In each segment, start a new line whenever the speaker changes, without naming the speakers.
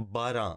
12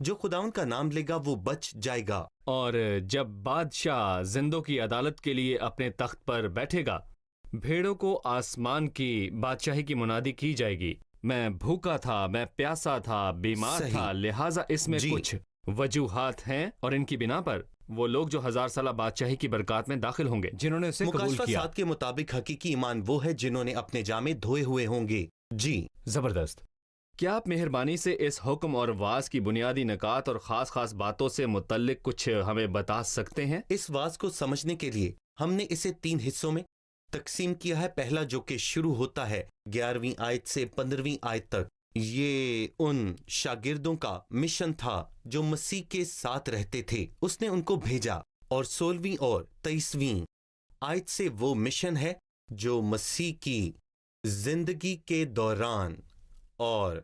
جو خداوند کا نام لے گا وہ بچ جائے گا۔
اور جب بادشاہ زندوں کی عدالت کے لیے اپنے تخت پر بیٹھے گا، بھیڑوں کو آسمان کی بادشاہی کی منادی کی جائے گی۔ میں بھوکا تھا، میں پیاسا تھا، بیمار
صحیح۔
تھا، لہٰذا اس میں
جی۔
کچھ وجوہات ہیں، اور ان کی بنا پر وہ لوگ جو 1000 سالہ بادشاہی کی برکات میں داخل ہوں گے، جنہوں نے اسے قبول
مکاشفہ
کیا۔
7 کے مطابق حقیقی ایمان وہ ہے جنہوں نے اپنے جامے دھوئے ہوئے ہوں گے۔ جی۔
زبردست۔ کیا آپ مہربانی سے اس حکم اور واز کی بنیادی نکات اور خاص خاص باتوں سے متعلق کچھ ہمیں بتا سکتے ہیں؟
اس واز کو سمجھنے کے لیے ہم نے اسے 3 حصوں میں تقسیم کیا ہے۔ پہلا جو کہ شروع ہوتا ہے 11ویں آیت سے 15ویں آیت تک، یہ ان شاگردوں کا مشن تھا جو مسیح کے ساتھ رہتے تھے، اس نے ان کو بھیجا۔ اور 16ویں اور 23ویں آیت سے وہ مشن ہے جو مسیح کی زندگی کے دوران اور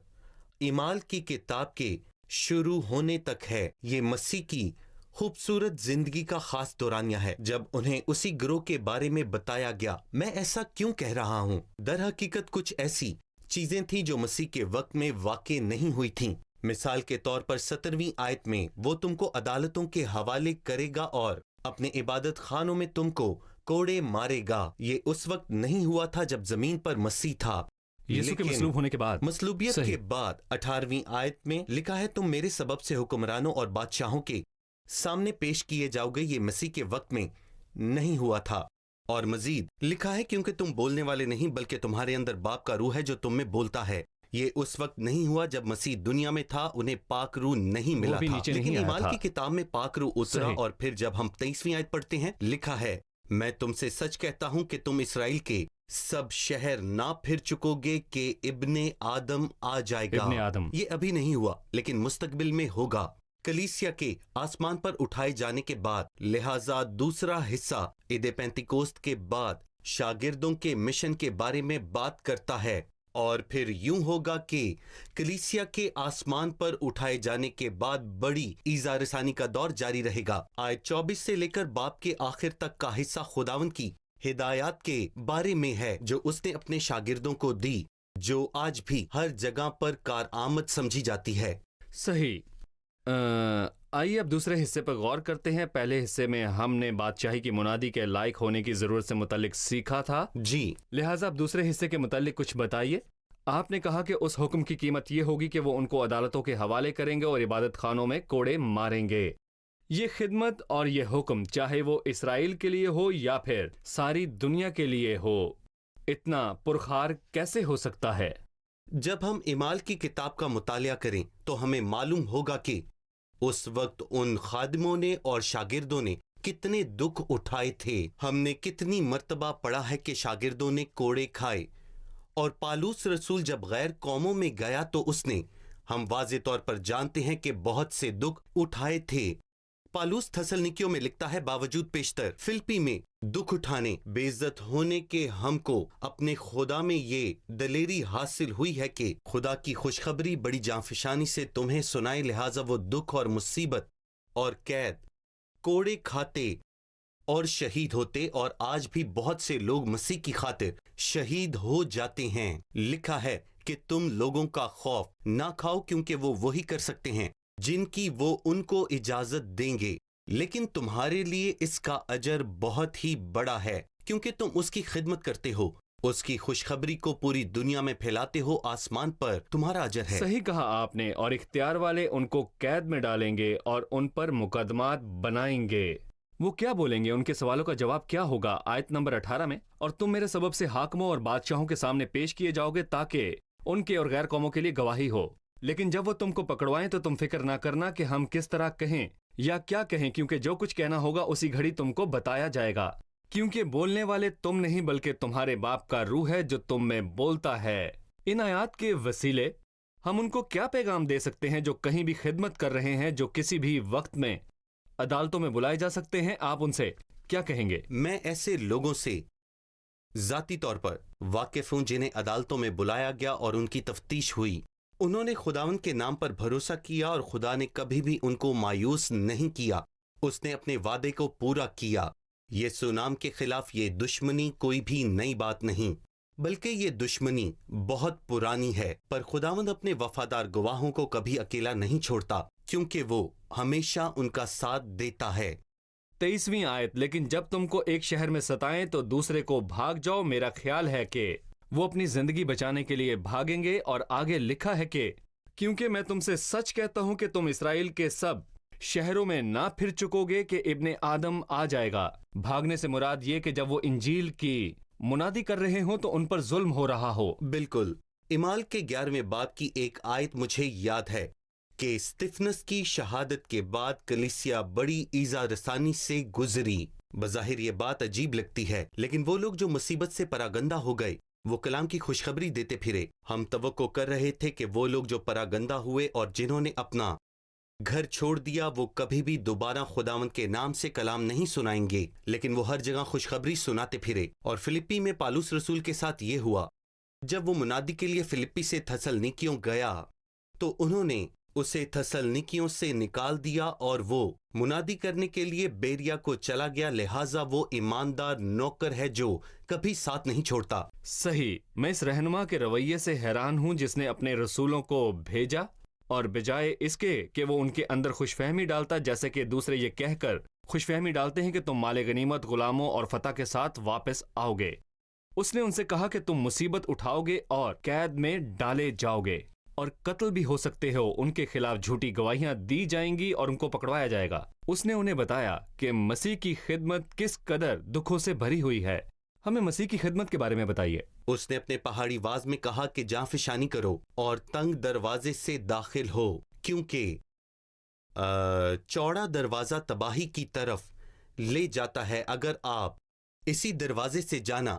اعمال کی کتاب کے شروع ہونے تک ہے۔ یہ مسیح کی خوبصورت زندگی کا خاص دورانیہ ہے۔ جب انہیں اسی گروہ کے بارے میں بتایا گیا، میں ایسا کیوں کہہ رہا ہوں؟ در حقیقت کچھ ایسی چیزیں تھیں جو مسیح کے وقت میں واقع نہیں ہوئی تھیں۔ مثال کے طور پر 17ویں آیت میں وہ تم کو عدالتوں کے حوالے کرے گا اور اپنے عبادت خانوں میں تم کو کوڑے مارے گا۔ یہ اس وقت نہیں ہوا تھا جب زمین پر مسیح تھا،
یسوع کے مصلوب ہونے کے بعد،
مصلوبیت
صحیح۔
کے بعد 18ویں آیت میں لکھا ہے تم میرے سبب سے حکمرانوں اور بادشاہوں کے سامنے پیش کیے جاؤ گے۔ یہ مسیح کے وقت میں نہیں ہوا تھا۔ اور مزید لکھا ہے کیونکہ تم بولنے والے نہیں بلکہ تمہارے اندر باپ کا روح ہے جو تم میں بولتا ہے۔ یہ اس وقت نہیں ہوا جب مسیح دنیا میں تھا، انہیں پاک روح نہیں ملا
بھی
تھا،
نیچے
لیکن
نہیں آیا
اعمال
تھا۔
کی کتاب میں پاک روح اترا۔
صحیح۔
اور پھر جب ہم 23ویں آیت پڑھتے ہیں، لکھا ہے میں تم سے سچ کہتا ہوں کہ تم اسرائیل کے سب شہر نہ پھر چکو گے کہ ابن آدم آ جائے گا۔
ابن آدم۔
یہ ابھی نہیں ہوا لیکن مستقبل میں ہوگا، کلیسیا کے آسمان پر اٹھائے جانے کے بعد۔ لہٰذا دوسرا حصہ عید پینتیکوست کے بعد شاگردوں کے مشن کے بارے میں بات کرتا ہے، اور پھر یوں ہوگا کہ کلیسیا کے آسمان پر اٹھائے جانے کے بعد بڑی ایذا رسانی کا دور جاری رہے گا۔ آیت 24 سے لے کر باب کے آخر تک کا حصہ خداوند کی ہدایات کے بارے میں ہے جو اس نے اپنے شاگردوں کو دی، جو آج بھی ہر جگہ پر کارآمد سمجھی جاتی ہے۔
صحیح۔ آئیے اب دوسرے حصے پر غور کرتے ہیں۔ پہلے حصے میں ہم نے بادشاہی کی منادی کے لائق ہونے کی ضرورت سے متعلق سیکھا تھا،
جی۔
لہٰذا اب دوسرے حصے کے متعلق کچھ بتائیے۔ آپ نے کہا کہ اس حکم کی قیمت یہ ہوگی کہ وہ ان کو عدالتوں کے حوالے کریں گے اور عبادت خانوں میں کوڑے ماریں گے۔ یہ خدمت اور یہ حکم چاہے وہ اسرائیل کے لیے ہو یا پھر ساری دنیا کے لیے ہو، اتنا پرخار کیسے ہو سکتا ہے؟
جب ہم اعمال کی کتاب کا مطالعہ کریں تو ہمیں معلوم ہوگا کہ اس وقت ان خادموں نے اور شاگردوں نے کتنے دکھ اٹھائے تھے۔ ہم نے کتنی مرتبہ پڑھا ہے کہ شاگردوں نے کوڑے کھائے، اور پالوس رسول جب غیر قوموں میں گیا تو اس نے، ہم واضح طور پر جانتے ہیں کہ بہت سے دکھ اٹھائے تھے۔ پالوس تھسلنیکیوں میں لکھتا ہے باوجود پیشتر فلپی میں دکھ اٹھانے، بے عزت ہونے کے ہم کو اپنے خدا میں یہ دلیری حاصل ہوئی ہے کہ خدا کی خوشخبری بڑی جانفشانی سے تمہیں سنائے، لہٰذا وہ دکھ اور مصیبت اور قید، کوڑے کھاتے اور شہید ہوتے، اور آج بھی بہت سے لوگ مسیح کی خاطر شہید ہو جاتے ہیں۔ لکھا ہے کہ تم لوگوں کا خوف نہ کھاؤ کیونکہ وہ وہی کر سکتے ہیں جن کی وہ ان کو اجازت دیں گے، لیکن تمہارے لیے اس کا اجر بہت ہی بڑا ہے کیونکہ تم اس کی خدمت کرتے ہو، اس کی خوشخبری کو پوری دنیا میں پھیلاتے ہو، آسمان پر تمہارا اجر ہے۔
صحیح کہا آپ نے۔ اور اختیار والے ان کو قید میں ڈالیں گے اور ان پر مقدمات بنائیں گے۔ وہ کیا بولیں گے؟ ان کے سوالوں کا جواب کیا ہوگا؟ آیت نمبر 18 میں، اور تم میرے سبب سے حاکموں اور بادشاہوں کے سامنے پیش کیے جاؤ گے تاکہ ان کے اور غیر قوموں کے لیے گواہی ہو، لیکن جب وہ تم کو پکڑوائیں تو تم فکر نہ کرنا کہ ہم کس طرح کہیں یا کیا کہیں، کیونکہ جو کچھ کہنا ہوگا اسی گھڑی تم کو بتایا جائے گا، کیونکہ بولنے والے تم نہیں بلکہ تمہارے باپ کا روح ہے جو تم میں بولتا ہے۔ ان آیات کے وسیلے ہم ان کو کیا پیغام دے سکتے ہیں جو کہیں بھی خدمت کر رہے ہیں، جو کسی بھی وقت میں عدالتوں میں بلائے جا سکتے ہیں؟ آپ ان سے کیا کہیں گے؟
میں ایسے لوگوں سے ذاتی طور پر واقف ہوں جنہیں عدالتوں میں بلایا گیا اور ان کی تفتیش ہوئی۔ انہوں نے خداوند کے نام پر بھروسہ کیا اور خدا نے کبھی بھی ان کو مایوس نہیں کیا، اس نے اپنے وعدے کو پورا کیا۔ یسوع نام کے خلاف یہ دشمنی کوئی بھی نئی بات نہیں، بلکہ یہ دشمنی بہت پرانی ہے، پر خداوند اپنے وفادار گواہوں کو کبھی اکیلا نہیں چھوڑتا۔ کیونکہ وہ ہمیشہ ان کا ساتھ دیتا ہے۔
23ویں آیت، لیکن جب تم کو ایک شہر میں ستائیں تو دوسرے کو بھاگ جاؤ۔ میرا خیال ہے کہ وہ اپنی زندگی بچانے کے لیے بھاگیں گے، اور آگے لکھا ہے کہ کیونکہ میں تم سے سچ کہتا ہوں کہ تم اسرائیل کے سب شہروں میں نہ پھر چکو گے کہ ابن آدم آ جائے گا۔ بھاگنے سے مراد یہ کہ جب وہ انجیل کی منادی کر رہے ہوں تو ان پر ظلم ہو رہا ہو۔
بالکل۔ اعمال کے 11ویں باب کی ایک آیت مجھے یاد ہے کہ استفنس کی شہادت کے بعد کلیسیا بڑی ایذا رسانی سے گزری۔ بظاہر یہ بات عجیب لگتی ہے، لیکن وہ لوگ جو مصیبت سے پراگندہ ہو گئے وہ کلام کی خوشخبری دیتے پھرے۔ ہم توقع کر رہے تھے کہ وہ لوگ جو پراگندہ ہوئے اور جنہوں نے اپنا گھر چھوڑ دیا وہ کبھی بھی دوبارہ خداوند کے نام سے کلام نہیں سنائیں گے، لیکن وہ ہر جگہ خوشخبری سناتے پھرے۔ اور فلپی میں پالوس رسول کے ساتھ یہ ہوا۔ جب وہ منادی کے لیے فلپی سے تھسلنیکیوں گیا تو انہوں نے اسے تھسلنیکیوں سے نکال دیا اور وہ منادی کرنے کے لیے بیریا کو چلا گیا، لہٰذا وہ ایماندار نوکر ہے جو کبھی ساتھ نہیں چھوڑتا۔
صحیح۔ میں اس رہنما کے رویے سے حیران ہوں جس نے اپنے رسولوں کو بھیجا اور بجائے اس کے کہ وہ ان کے اندر خوش فہمی ڈالتا، جیسے کہ دوسرے یہ کہہ کر خوش فہمی ڈالتے ہیں کہ تم مال غنیمت، غلاموں اور فتح کے ساتھ واپس آؤ گے، اس نے ان سے کہا کہ تم مصیبت اٹھاؤ گے اور قید میں ڈالے جاؤ گے اور قتل بھی ہو سکتے ہو۔ ان کے خلاف جھوٹی گواہیاں دی جائیں گی اور ان کو پکڑوایا جائے گا۔ اس نے انہیں بتایا کہ مسیح کی خدمت کس قدر دکھوں سے بھری ہوئی ہے۔ ہمیں مسیح کی خدمت کے بارے میں بتائیے۔
اس نے اپنے پہاڑی واز میں کہا کہ جاں فشانی کرو اور تنگ دروازے سے داخل ہو، کیونکہ چوڑا دروازہ تباہی کی طرف لے جاتا ہے۔ اگر آپ اسی دروازے سے جانا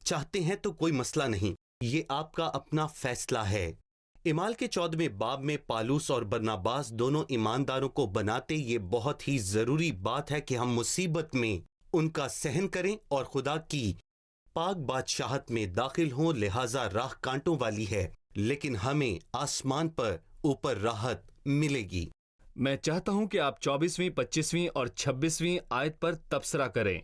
چاہتے ہیں تو کوئی مسئلہ نہیں، یہ آپ کا اپنا فیصلہ ہے۔ اعمال کے 14ویں باب میں پالوس اور برناباس دونوں ایمانداروں کو بناتے یہ بہت ہی ضروری بات ہے کہ ہم مصیبت میں ان کا سہن کریں اور خدا کی پاک بادشاہت میں داخل ہوں، لہٰذا راہ کانٹوں والی ہے لیکن ہمیں آسمان پر اوپر راحت ملے گی۔
میں چاہتا ہوں کہ آپ 24ویں، 25ویں اور 26ویں آیت پر تبصرہ کریں۔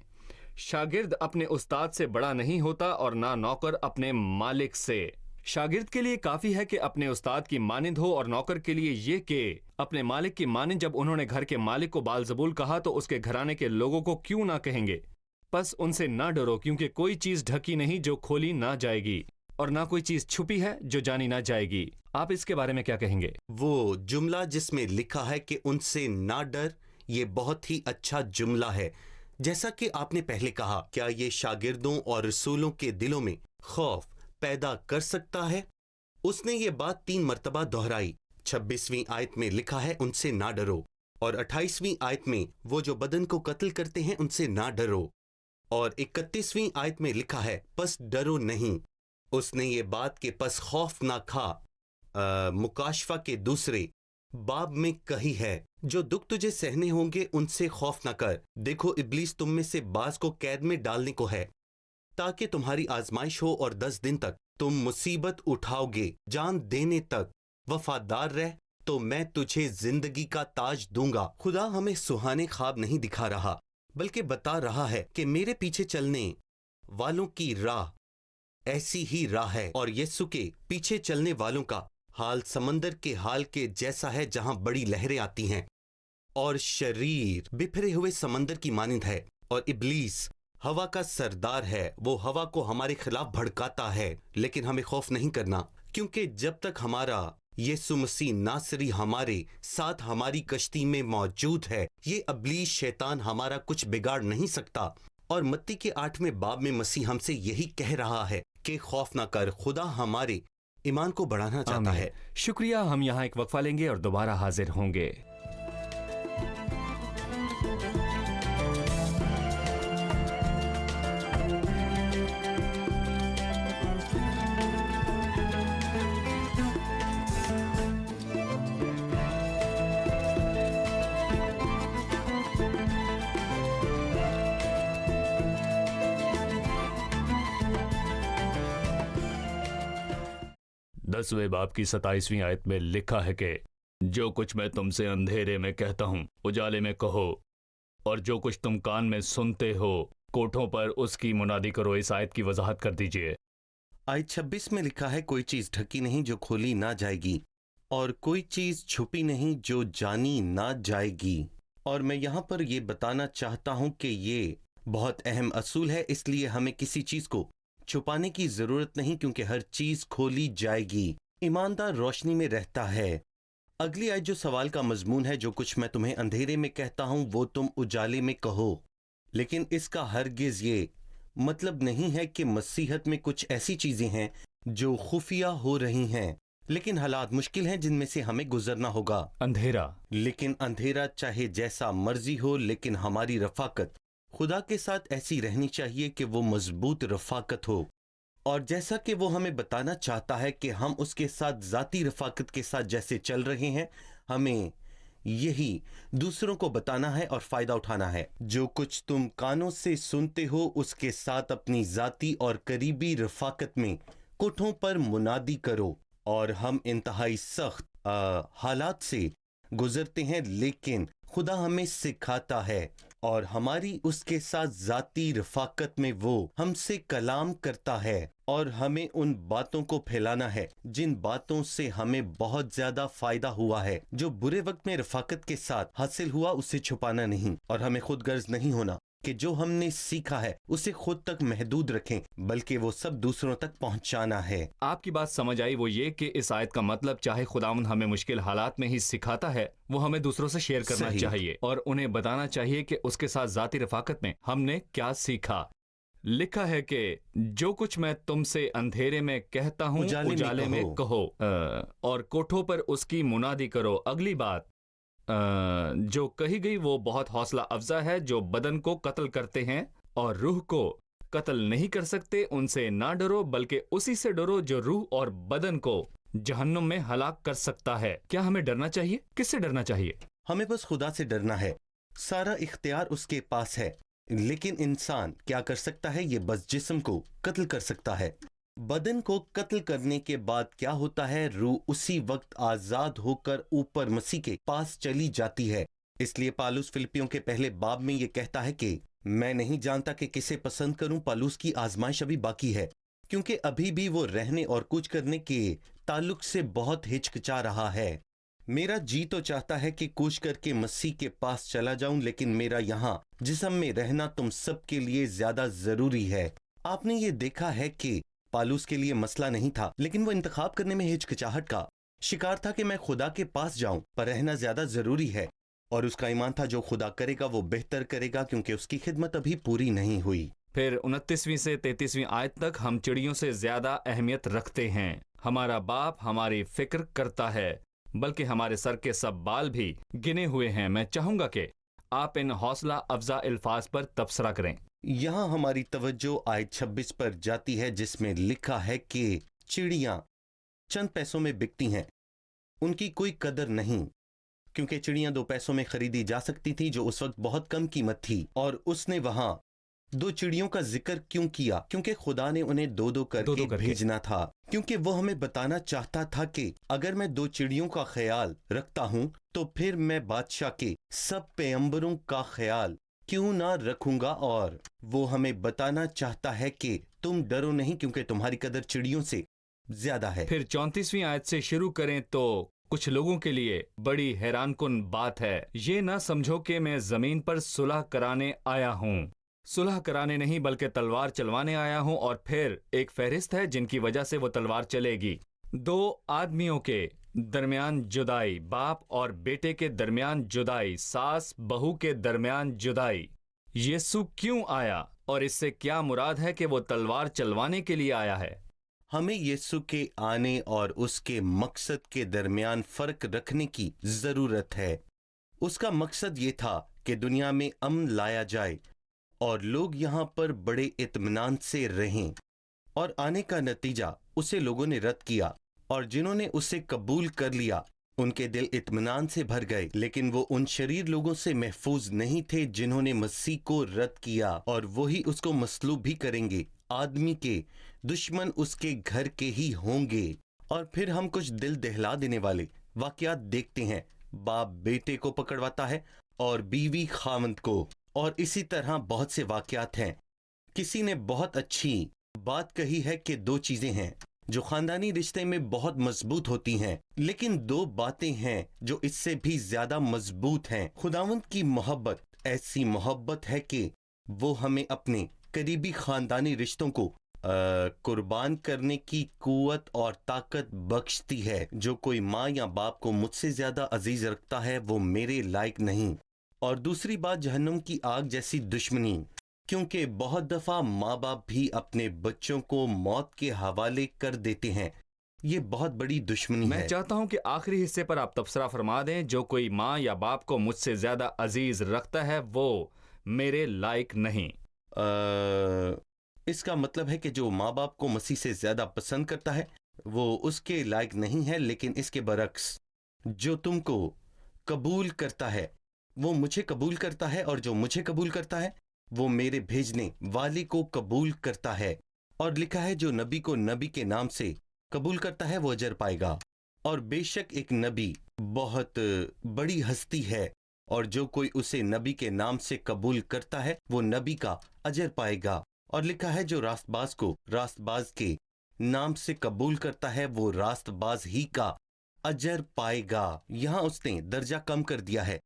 شاگرد اپنے استاد سے بڑا نہیں ہوتا اور نہ نوکر اپنے مالک سے۔ شاگرد کے لیے کافی ہے کہ اپنے استاد کی مانند ہو، اور نوکر کے لیے یہ کہ اپنے مالک کی مانند۔ جب انہوں نے گھر کے مالک کو بالزبول کہا تو اس کے گھرانے کے لوگوں کو کیوں نہ کہیں گے؟ پس ان سے نہ ڈرو، کیونکہ کوئی چیز ڈھکی نہیں جو کھولی نہ جائے گی، اور نہ کوئی چیز چھپی ہے جو جانی نہ جائے گی۔ آپ اس کے بارے میں کیا کہیں گے؟
وہ جملہ جس میں لکھا ہے کہ ان سے نہ ڈر، یہ بہت ہی اچھا جملہ ہے۔ جیسا کہ آپ نے پہلے کہا، کیا یہ شاگردوں اور رسولوں کے دلوں میں خوف پیدا کر سکتا ہے؟ اس نے یہ بات 3 مرتبہ دہرائی۔ 26ویں آیت میں لکھا ہے ان سے نہ ڈرو، اور 28ویں آیت میں وہ جو بدن کو قتل کرتے ہیں ان سے نہ ڈرو، اور 31ویں آیت میں لکھا ہے پس ڈرو نہیں۔ اس نے یہ بات کہ پس خوف نہ کھا مکاشفہ کے دوسرے باب میں کہی ہے، جو دکھ تجھے سہنے ہوں گے ان سے خوف نہ کر۔ دیکھو ابلیس تم میں سے بعض کو قید میں ڈالنے کو ہے تاکہ تمہاری آزمائش ہو، اور 10 دن تک تم مصیبت اٹھاؤ گے۔ جان دینے تک وفادار رہ تو میں تجھے زندگی کا تاج دوں گا۔ خدا ہمیں سہانے خواب نہیں دکھا رہا بلکہ بتا رہا ہے کہ میرے پیچھے چلنے والوں کی راہ ایسی ہی راہ ہے، اور یسوع کے پیچھے چلنے والوں کا حال سمندر کے حال کے جیسا ہے جہاں بڑی لہریں آتی ہیں اور شریر بکھرے ہوئے سمندر کی مانند ہے، اور ابلیس ہوا کا سردار ہے، وہ ہوا کو ہمارے خلاف بھڑکاتا ہے، لیکن ہمیں خوف نہیں کرنا، کیونکہ جب تک ہمارا یسوع مسیح ناصری ہمارے ساتھ ہماری کشتی میں موجود ہے، یہ ابلیس شیطان ہمارا کچھ بگاڑ نہیں سکتا۔ اور متی کے 8ویں باب میں مسیح ہم سے یہی کہہ رہا ہے کہ خوف نہ کر، خدا ہمارے ایمان کو بڑھانا چاہتا ہے۔
شکریہ۔ ہم یہاں ایک وقفہ لیں گے اور دوبارہ حاضر ہوں گے۔ دسویں باب کی 27ویں آیت میں لکھا ہے کہ جو کچھ میں تم سے اندھیرے میں کہتا ہوں اجالے میں کہو، اور جو کچھ تم کان میں سنتے ہو کوٹھوں پر اس کی منادی کرو۔ اس آیت کی وضاحت کر دیجئے۔
آیت 26 میں لکھا ہے کوئی چیز ڈھکی نہیں جو کھولی نہ جائے گی، اور کوئی چیز چھپی نہیں جو جانی نہ جائے گی۔ اور میں یہاں پر یہ بتانا چاہتا ہوں کہ یہ بہت اہم اصول ہے، اس لیے ہمیں کسی چیز کو چھپانے کی ضرورت نہیں، کیونکہ ہر چیز کھولی جائے گی۔ ایماندار روشنی میں رہتا ہے۔ اگلی آیت جو سوال کا مضمون ہے، جو کچھ میں تمہیں اندھیرے میں کہتا ہوں وہ تم اجالے میں کہو، لیکن اس کا ہرگز یہ مطلب نہیں ہے کہ مسیحت میں کچھ ایسی چیزیں ہیں جو خفیہ ہو رہی ہیں، لیکن حالات مشکل ہیں جن میں سے ہمیں گزرنا ہوگا۔
اندھیرا،
لیکن اندھیرا چاہے جیسا مرضی ہو، لیکن ہماری رفاقت خدا کے ساتھ ایسی رہنی چاہیے کہ وہ مضبوط رفاقت ہو، اور جیسا کہ وہ ہمیں بتانا چاہتا ہے کہ ہم اس کے ساتھ ذاتی رفاقت کے ساتھ جیسے چل رہے ہیں، ہمیں یہی دوسروں کو بتانا ہے اور فائدہ اٹھانا ہے۔ جو کچھ تم کانوں سے سنتے ہو اس کے ساتھ اپنی ذاتی اور قریبی رفاقت میں کوٹھوں پر منادی کرو۔ اور ہم انتہائی سخت حالات سے گزرتے ہیں، لیکن خدا ہمیں سکھاتا ہے، اور ہماری اس کے ساتھ ذاتی رفاقت میں وہ ہم سے کلام کرتا ہے، اور ہمیں ان باتوں کو پھیلانا ہے جن باتوں سے ہمیں بہت زیادہ فائدہ ہوا ہے۔ جو برے وقت میں رفاقت کے ساتھ حاصل ہوا اسے چھپانا نہیں، اور ہمیں خود غرض نہیں ہونا کہ جو ہم نے سیکھا ہے اسے خود تک محدود رکھیں، بلکہ وہ سب دوسروں تک پہنچانا ہے۔
آپ کی بات سمجھ آئی، وہ یہ کہ اس آیت کا مطلب چاہے خداوند ہمیں مشکل حالات میں ہی سکھاتا ہے، وہ ہمیں دوسروں سے شیئر کرنا
صحیح۔
چاہیے اور انہیں بتانا چاہیے کہ اس کے ساتھ ذاتی رفاقت میں ہم نے کیا سیکھا۔ لکھا ہے کہ جو کچھ میں تم سے اندھیرے میں کہتا ہوں اجالے میں کہو، اور کوٹھوں پر اس کی منادی کرو۔ اگلی بات جو کہی گئی وہ بہت حوصلہ افزا ہے۔ جو بدن کو قتل کرتے ہیں اور روح کو قتل نہیں کر سکتے، ان سے نہ ڈرو، بلکہ اسی سے ڈرو جو روح اور بدن کو جہنم میں ہلاک کر سکتا ہے۔ کیا ہمیں ڈرنا چاہیے؟ کس سے ڈرنا چاہیے؟
ہمیں بس خدا سے ڈرنا ہے، سارا اختیار اس کے پاس ہے، لیکن انسان کیا کر سکتا ہے؟ یہ بس جسم کو قتل کر سکتا ہے۔ بدن کو قتل کرنے کے بعد کیا ہوتا ہے؟ روح اسی وقت آزاد ہو کر اوپر مسیح کے پاس چلی جاتی ہے۔ اس لیے پالوس فلپیوں کے پہلے باب میں یہ کہتا ہے کہ میں نہیں جانتا کہ کسے پسند کروں۔ پالوس کی آزمائش ابھی باقی ہے، کیونکہ ابھی بھی وہ رہنے اور کچھ کرنے کے تعلق سے بہت ہچکچا رہا ہے۔ میرا جی تو چاہتا ہے کہ کوشش کر کے مسیح کے پاس چلا جاؤں، لیکن میرا یہاں جسم میں رہنا تم سب کے لیے زیادہ ضروری ہے۔ آپ نے یہ دیکھا ہے کہ پالوس کے لیے مسئلہ نہیں تھا، لیکن وہ انتخاب کرنے میں ہچکچاہٹ کا شکار تھا کہ میں خدا کے پاس جاؤں، پر رہنا زیادہ ضروری ہے، اور اس کا ایمان تھا جو خدا کرے گا وہ بہتر کرے گا، کیونکہ اس کی خدمت ابھی پوری نہیں ہوئی۔
پھر 29ویں سے 33ویں آیت تک ہم چڑیوں سے زیادہ اہمیت رکھتے ہیں۔ ہمارا باپ ہماری فکر کرتا ہے، بلکہ ہمارے سر کے سب بال بھی گنے ہوئے ہیں۔ میں چاہوں گا کہ آپ ان حوصلہ افزا الفاظ پر تبصرہ کریں۔
یہاں ہماری توجہ آیت 26 پر جاتی ہے، جس میں لکھا ہے کہ چڑیاں چند پیسوں میں بکتی ہیں، ان کی کوئی قدر نہیں، کیونکہ چڑیاں 2 پیسوں میں خریدی جا سکتی تھی، جو اس وقت بہت کم قیمت تھی۔ اور اس نے وہاں 2 چڑیوں کا ذکر کیوں کیا؟ کیونکہ خدا نے انہیں 2 کر کے بھیجنا تھا، کیونکہ وہ ہمیں بتانا چاہتا تھا کہ اگر میں 2 چڑیوں کا خیال رکھتا ہوں تو پھر میں بادشاہ کے سب پیغمبروں کا خیال کیوں نہ رکھوں گا۔ اور وہ ہمیں بتانا چاہتا ہے کہ تم ڈرو نہیں، کیونکہ تمہاری قدر چڑیوں سے زیادہ ہے۔
پھر 34ویں آیت سے شروع کریں تو کچھ لوگوں کے لیے بڑی حیران کن بات ہے۔ یہ نہ سمجھو کہ میں زمین پر صلح کرانے آیا ہوں۔ صلح کرانے نہیں بلکہ تلوار چلوانے آیا ہوں، اور پھر ایک فہرست ہے جن کی وجہ سے وہ تلوار چلے گی۔ 2 آدمیوں کے درمیان جدائی، باپ اور بیٹے کے درمیان جدائی، ساس بہو کے درمیان جدائی۔ یسوع کیوں آیا اور اس سے کیا مراد ہے کہ وہ تلوار چلوانے کے لیے آیا ہے؟
ہمیں یسوع کے آنے اور اس کے مقصد کے درمیان فرق رکھنے کی ضرورت ہے۔ اس کا مقصد یہ تھا کہ دنیا میں امن لایا جائے اور لوگ یہاں پر بڑے اطمینان سے رہیں، اور آنے کا نتیجہ اسے لوگوں نے رد کیا، اور جنہوں نے اسے قبول کر لیا ان کے دل اطمینان سے بھر گئے، لیکن وہ ان شریر لوگوں سے محفوظ نہیں تھے جنہوں نے مسیح کو رد کیا، اور وہی اس کو مصلوب بھی کریں گے۔ آدمی کے دشمن اس کے گھر کے ہی ہوں گے۔ اور پھر ہم کچھ دل دہلا دینے والے واقعات دیکھتے ہیں۔ باپ بیٹے کو پکڑواتا ہے اور بیوی خاوند کو، اور اسی طرح بہت سے واقعات ہیں۔ کسی نے بہت اچھی بات کہی ہے کہ 2 چیزیں ہیں جو خاندانی رشتے میں بہت مضبوط ہوتی ہیں، لیکن دو باتیں ہیں جو اس سے بھی زیادہ مضبوط ہیں۔ خداوند کی محبت ایسی محبت ہے کہ وہ ہمیں اپنے قریبی خاندانی رشتوں کو قربان کرنے کی قوت اور طاقت بخشتی ہے۔ جو کوئی ماں یا باپ کو مجھ سے زیادہ عزیز رکھتا ہے وہ میرے لائق نہیں۔ اور دوسری بات، جہنم کی آگ جیسی دشمنی، کیونکہ بہت دفعہ ماں باپ بھی اپنے بچوں کو موت کے حوالے کر دیتے ہیں۔ یہ بہت بڑی دشمنی ہے۔
میں چاہتا ہوں کہ آخری حصے پر آپ تبصرہ فرما دیں، جو کوئی ماں یا باپ کو مجھ سے زیادہ عزیز رکھتا ہے وہ میرے لائق نہیں۔
اس کا مطلب ہے کہ جو ماں باپ کو مسیح سے زیادہ پسند کرتا ہے وہ اس کے لائق نہیں ہے، لیکن اس کے برعکس جو تم کو قبول کرتا ہے وہ مجھے قبول کرتا ہے، اور جو مجھے قبول کرتا ہے وہ میرے بھیجنے والے کو قبول کرتا ہے۔ اور لکھا ہے جو نبی کو نبی کے نام سے قبول کرتا ہے وہ اجر پائے گا۔ اور بے شک ایک نبی بہت بڑی ہستی ہے، اور جو کوئی اسے نبی کے نام سے قبول کرتا ہے وہ نبی کا اجر پائے گا۔ اور لکھا ہے جو راست باز کو راست باز کے نام سے قبول کرتا ہے وہ راست باز ہی کا اجر پائے گا۔ یہاں اس نے درجہ کم کر دیا ہے،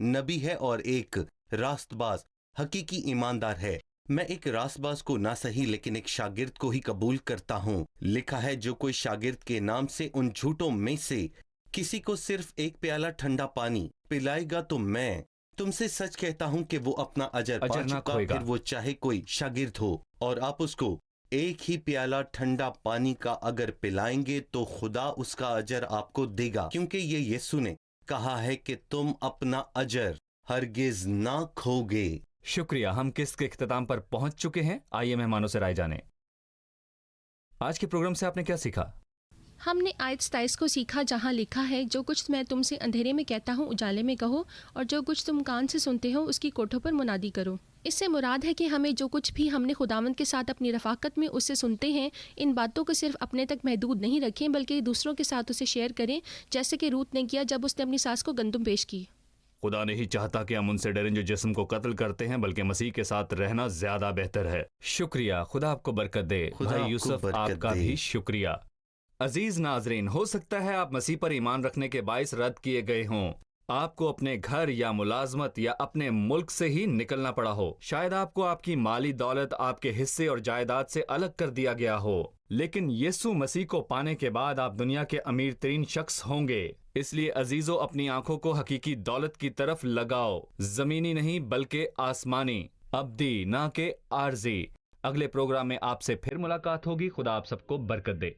نبی ہے اور ایک راست باز حقیقی ایماندار ہے۔ میں ایک راست باز کو نہ صحیح لیکن ایک شاگرد کو ہی قبول کرتا ہوں۔ لکھا ہے جو کوئی شاگرد کے نام سے ان جھوٹوں میں سے کسی کو صرف ایک پیالہ ٹھنڈا پانی پلائے گا تو میں تم سے سچ کہتا ہوں کہ وہ اپنا اجر پا
نہ
چکا،
کھوئے گا۔
پھر وہ چاہے کوئی شاگرد ہو۔ اور آپ اس کو ایک ہی پیالہ ٹھنڈا پانی کا اگر پلائیں گے تو خدا اس کا اجر آپ کو دے گا، کیونکہ یہ یسوع نے کہا ہے کہ تم اپنا اجر ہرگز نہ کھو گے۔
شکریہ، ہم قسط کے اختتام پر پہنچ چکے ہیں۔ آئیے مہمانوں سے رائے جانیں۔ آج کے پروگرام سے آپ نے کیا سیکھا؟
ہم نے آیت 27 کو سیکھا جہاں لکھا ہے جو کچھ میں تم سے اندھیرے میں کہتا ہوں اجالے میں کہو، اور جو کچھ تم کان سے سنتے ہو اس کی کوٹھوں پر منادی کرو۔ اس سے مراد ہے کہ ہمیں جو کچھ بھی ہم نے خداوند کے ساتھ اپنی رفاقت میں اس سے سنتے ہیں، ان باتوں کو صرف اپنے تک محدود نہیں رکھیں بلکہ دوسروں کے ساتھ اسے شیئر کریں، جیسے کہ روت نے کیا جب اس نے اپنی ساس کو گندم پیش کی۔
خدا نہیں چاہتا کہ ہم ان سے ڈریں جو جسم کو قتل کرتے ہیں، بلکہ مسیح کے ساتھ رہنا زیادہ بہتر ہے۔ شکریہ، خدا آپ کو برکت دے۔
خدا
بھائی
آپ کو
یوسف،
برکت
آپ کا
دے۔
بھی شکریہ۔ عزیز ناظرین، ہو سکتا ہے آپ مسیح پر ایمان رکھنے کے باعث رد کیے گئے ہوں، آپ کو اپنے گھر یا ملازمت یا اپنے ملک سے ہی نکلنا پڑا ہو، شاید آپ کو آپ کی مالی دولت آپ کے حصے اور جائیداد سے الگ کر دیا گیا ہو، لیکن یسوع مسیح کو پانے کے بعد آپ دنیا کے امیر ترین شخص ہوں گے۔ اس لیے عزیزو، اپنی آنکھوں کو حقیقی دولت کی طرف لگاؤ، زمینی نہیں بلکہ آسمانی، ابدی نہ کہ عارضی۔ اگلے پروگرام میں آپ سے پھر ملاقات ہوگی۔ خدا آپ سب کو برکت دے۔